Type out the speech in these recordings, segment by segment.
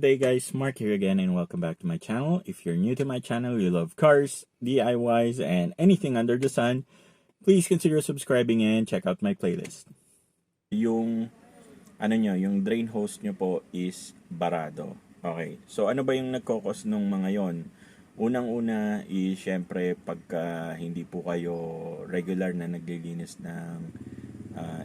good day guys, Mark here again and welcome back to my channel. If you're new to my channel, you love cars, DIYs, and anything under the sun, please consider subscribing and check out my playlist. Yung yung drain hose nyo po is barado. Okay, so ano ba yung nagkokos nung mga yon? Unang-una is syempre pagka hindi po kayo regular na naglilinis ng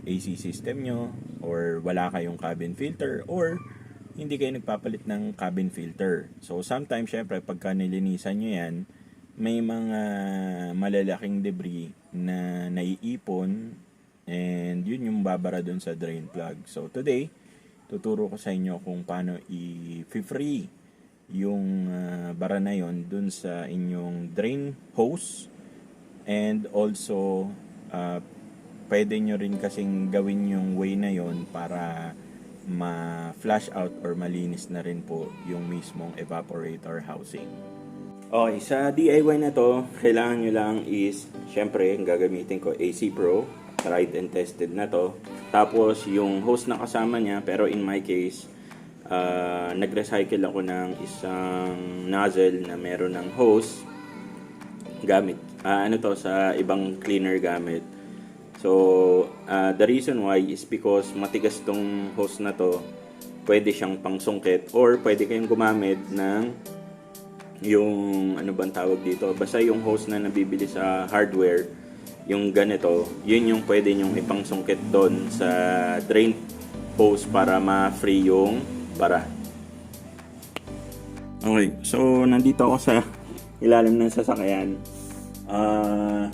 AC system nyo, or wala kayong cabin filter, or hindi kayo nagpapalit ng cabin filter. So sometimes syempre pagka nilinisan nyo yan, may mga malalaking debris na naiipon, and yun yung babara dun sa drain plug. So today, tuturo ko sa inyo kung paano i-free yung bara na yon dun sa inyong drain hose, and also pwede nyo rin kasing gawin yung way na yon para ma-flush out or malinis na rin po yung mismong evaporator housing. Okay, sa DIY na to, kailangan nyo lang is, syempre, gagamitin ko AC Pro, tried and tested na to. Tapos, yung hose na kasama niya, pero in my case, nag-recycle ako ng isang nozzle na meron ng hose gamit. Sa ibang cleaner gamit. So, the reason why is because matigas tong hose na to, pwede siyang pangsungkit, or pwede kayong gumamit ng yung, tawag dito, basta yung hose na nabibili sa hardware, yung ganito, yun yung pwede nyong ipangsungkit doon sa drain hose para ma-free yung bara. Okay, so nandito ako sa ilalim ng sasakyan.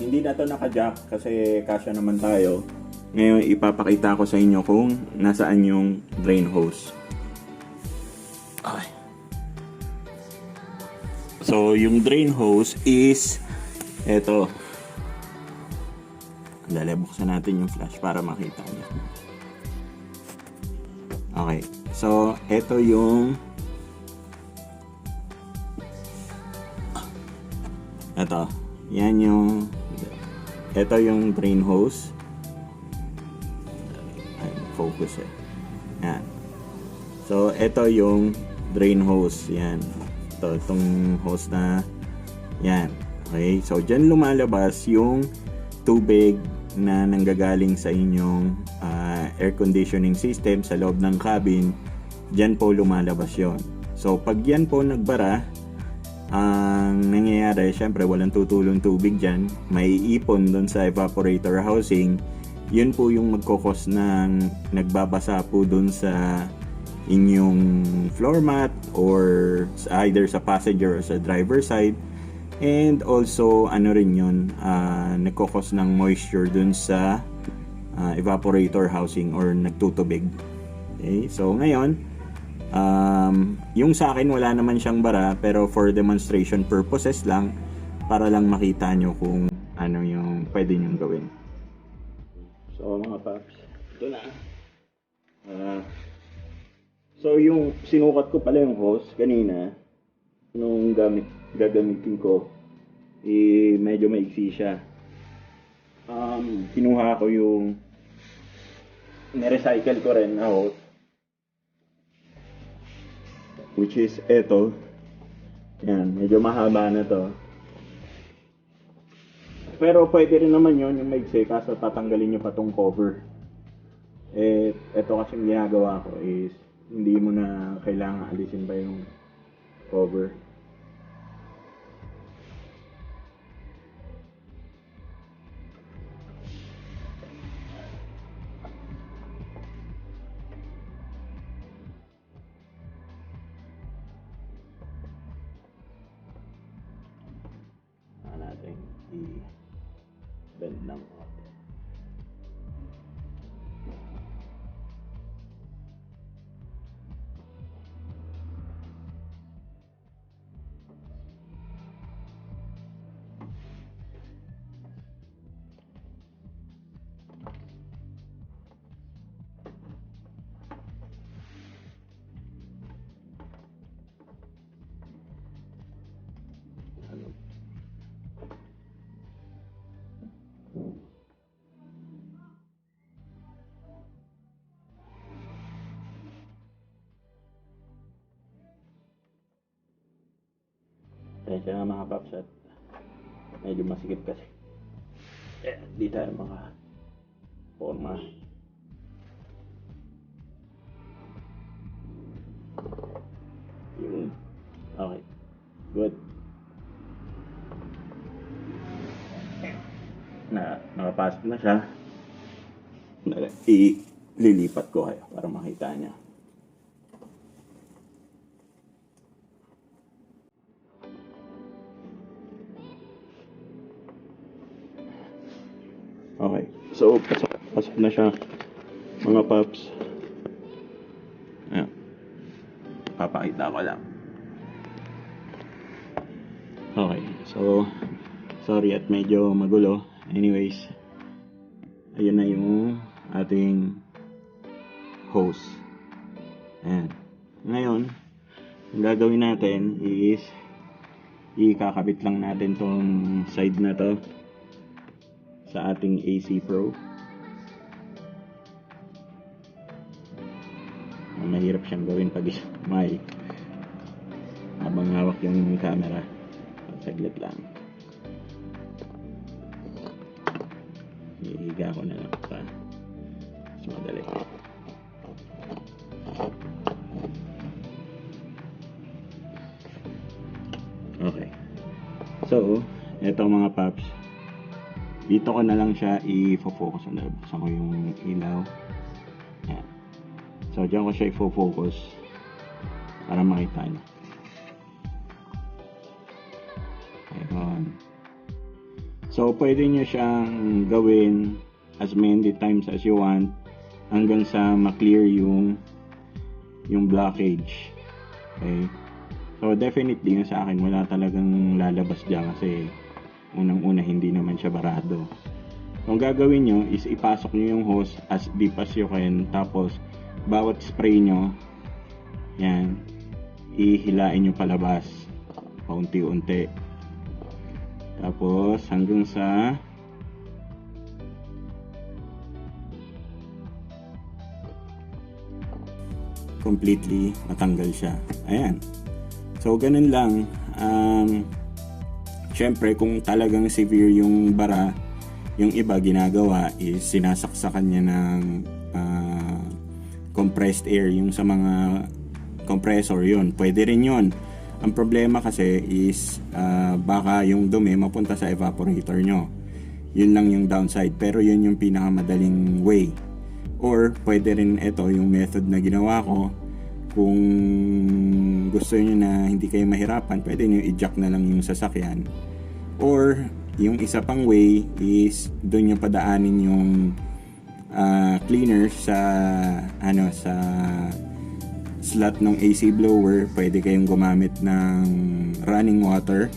Hindi na to naka-jack kasi kasya naman tayo. Ngayon ipapakita ko sa inyo kung nasaan yung drain hose. Okay. So yung drain hose is eto. Buksan natin yung flash para makita niyo. Okay. So eto yung ito yung drain hose. Ay, focus Yan. So, ito yung drain hose. Yan. Itong hose na yan. Okay. So, dyan lumalabas yung tubig na nanggagaling sa inyong air conditioning system sa loob ng cabin. Dyan po lumalabas yon. So, pag yan po nagbara, ang nangyayari, syempre walang tutulong tubig dyan, may ipon doon sa evaporator housing. Yun po yung magkokos ng nagbabasa po doon sa inyong floor mat, or either sa passenger or sa driver side. And also rin yun, nagkokos ng moisture doon sa evaporator housing, or nagtutubig. Okay, so ngayon yung sa akin wala naman siyang bara, pero for demonstration purposes lang, para lang makita nyo kung ano yung pwede nyong gawin. So mga paps, ito na. So yung sinukat ko pala yung hose kanina nung gagamitin ko, medyo maiksi siya. Kinuha ko yung nirecycle ko rin na hose, which is eto. Yan, medyo mahaba na to. Pero pwede rin naman yun yung maigsi, kaso tatanggalin nyo pa tong cover. Eto kasi ginagawa ko is hindi mo na kailangan alisin pa yung cover. Natin i-bend ng konti. Pasensya na mga paps at medyo masikip kasi. Di tayo mga forma. Yun. Okay. Good. Nakapasok na siya. Ililipat ko kayo para makita niya. Okay. So, pasok na siya. Mga paps. Ayan. Papakita ko lang. Okay. So, sorry at medyo magulo. Anyways, ayun na yung ating hose. Ayan. Ngayon, ang gagawin natin is ikakabit lang natin tong side na to sa ating AC Pro. Mahirap siyang gawin pag may habang hawak yung camera. Saglit lang. Ihiga ko na lang para mas madali. Okay. So, eto mga paps. Dito ko na lang siya i-focus. Buksan ko yung ilaw. Yan. So, dyan ko siya i-focus para makita nyo. Ayun. So, pwede nyo siyang gawin as many times as you want hanggang sa ma-clear yung blockage. Okay? So, definitely sa akin wala talagang lalabas dyan kasi unang-una hindi naman siya barado. So, ang gagawin nyo is ipasok nyo yung hose as deep as you can, tapos bawat spray nyo yan, ihilain nyo palabas paunti-unti, tapos hanggang sa completely matanggal siya. Ayan. So, ganun lang. Syempre, kung talagang severe yung bara, yung iba ginagawa is sinasaksakan niya ng compressed air, yung sa mga compressor, yun. Pwede rin yun. Ang problema kasi is baka yung dumi mapunta sa evaporator nyo. Yun lang yung downside. Pero yun yung pinakamadaling way. Or, pwede rin ito, yung method na ginawa ko. Kung gusto niyo na hindi kayo mahirapan, pwede niyo i-jack na lang yung sasakyan. Or, yung isa pang way is doon niyo padaanin yung cleaner sa sa slot ng AC blower. Pwede kayong gumamit ng running water.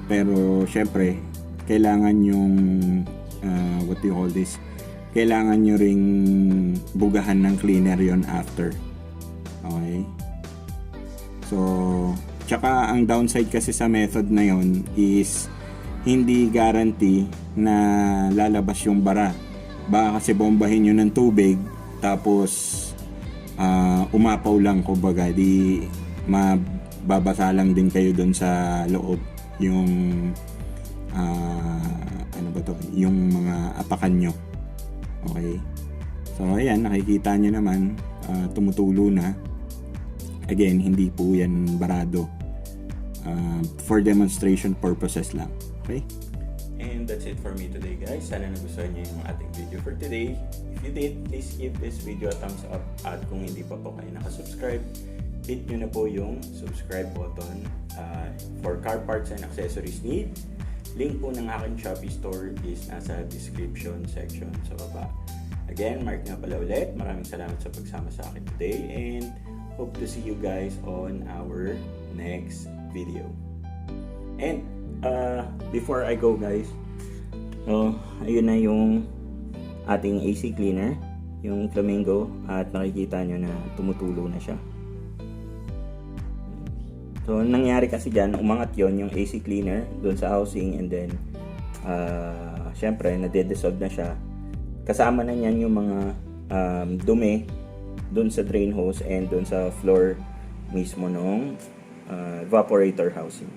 Pero, syempre, kailangan yung what do you call this? Kailangan nyo ring bugahan ng cleaner yon after. Okay? So, tsaka ang downside kasi sa method na yon is hindi guarantee na lalabas yung bara. Baka kasi bombahin nyo ng tubig tapos umapaw lang, kumbaga, di mababasa lang din kayo doon sa loob yung yung mga apakan nyo. Okay. So, ayan, nakikita nyo naman, tumutulo na. Again, hindi po yan barado. For demonstration purposes lang. Okay? And that's it for me today, guys. Sana nagustuhan nyo yung ating video for today. If you did, please give this video a thumbs up. At kung hindi pa po kayo nakasubscribe, hit nyo na po yung subscribe button. For car parts and accessories need, link po ng aking Shopee store is nasa description section sa baba. Again, Mark nga pala ulit. Maraming salamat sa pagsama sa akin today and hope to see you guys on our next video. And before I go, guys, ayun na yung ating AC cleaner, yung Flamingo, at nakikita nyo na tumutulo na siya. So, nangyari kasi dyan, umangat yon yung AC cleaner doon sa housing, and then syempre, nade-dissolve na siya. Kasama na niyan yung mga dumi doon sa drain hose and doon sa floor mismo ng evaporator housing.